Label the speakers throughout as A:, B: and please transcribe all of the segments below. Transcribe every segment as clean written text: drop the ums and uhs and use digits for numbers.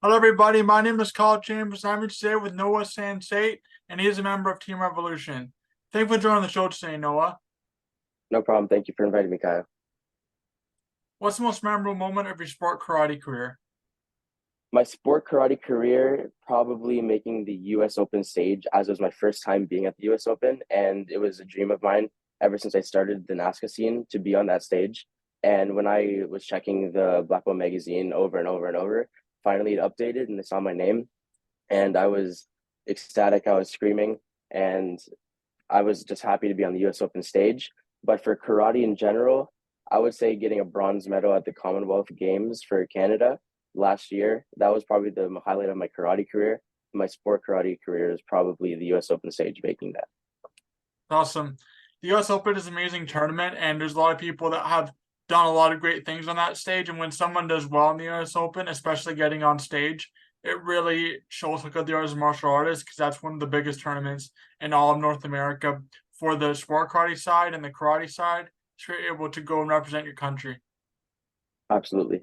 A: Hello, everybody. My name is Kyle Chambers. I'm here today with Noah Sansait, and he is a member of Team Revolution. Thank you for joining the show today, Noah.
B: No problem. Thank you for inviting me, Kyle.
A: What's the most memorable moment of your sport karate career?
B: My sport karate career, probably making the US Open stage, as it was my first time being at the US Open. And it was a dream of mine ever since I started the NASCA scene to be on that stage. And when I was checking the Black Belt magazine over and over and over, finally it updated and I saw my name. And I was ecstatic. I was screaming. And I was just happy to be on the US Open stage. But for karate in general, I would say getting a bronze medal at the Commonwealth Games for Canada last year, that was probably the highlight of my karate career. My sport karate career is probably the US Open stage making that.
A: Awesome. The US Open is an amazing tournament, and there's a lot of people that have done a lot of great things on that stage. And when someone does well in the US Open, especially getting on stage, it really shows how good they are as a martial artist because that's one of the biggest tournaments in all of North America for the sport karate side and the karate side. So you're able to go and represent your country.
B: Absolutely.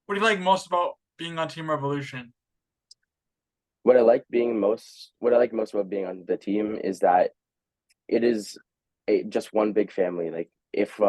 A: What do you like most about being on Team Revolution?
B: What I like most about being on the team is that it is just one big family. Like if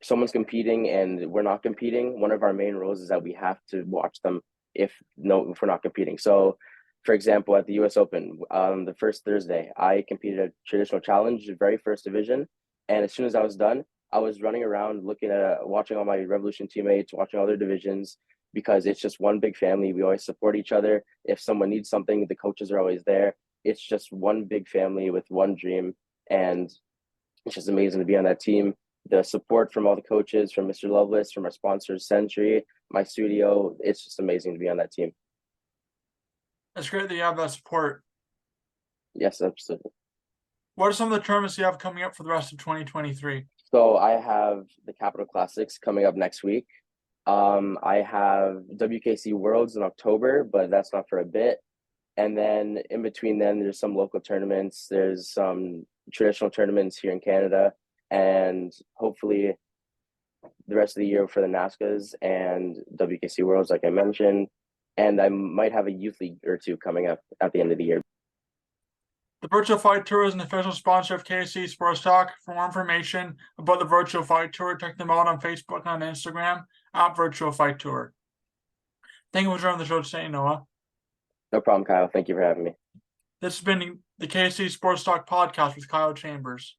B: someone's competing and we're not competing, one of our main rules is that we have to watch them if we're not competing. So, for example, at the U.S. Open, the first Thursday, I competed at traditional challenge, very first division, and as soon as I was done, I was running around looking at watching all my Revolution teammates, watching other divisions because it's just one big family. We always support each other. If someone needs something, the coaches are always there. It's just one big family with one dream, and it's just amazing to be on that team. The support from all the coaches, from Mr. Lovelace, from our sponsors, Century, my studio, it's just amazing to be on that team.
A: It's great that you have that support.
B: Yes, absolutely.
A: What are some of the tournaments you have coming up for the rest of 2023?
B: So I have the Capital Classics coming up next week. I have WKC Worlds in October, but that's not for a bit. And then in between then, there's some local tournaments. There's some traditional tournaments here in Canada, and hopefully the rest of the year for the NASCAs and WKC Worlds, like I mentioned. And I might have a youth league or two coming up at the end of the year.
A: The Virtual Fight Tour is an official sponsor of KC Sports Talk. For more information about the Virtual Fight Tour, check them out on Facebook and on Instagram at Virtual Fight Tour. Thank you for joining the show today, Noah.
B: No problem, Kyle. Thank you for having me.
A: This has been the KC Sports Talk podcast with Kyle Chambers.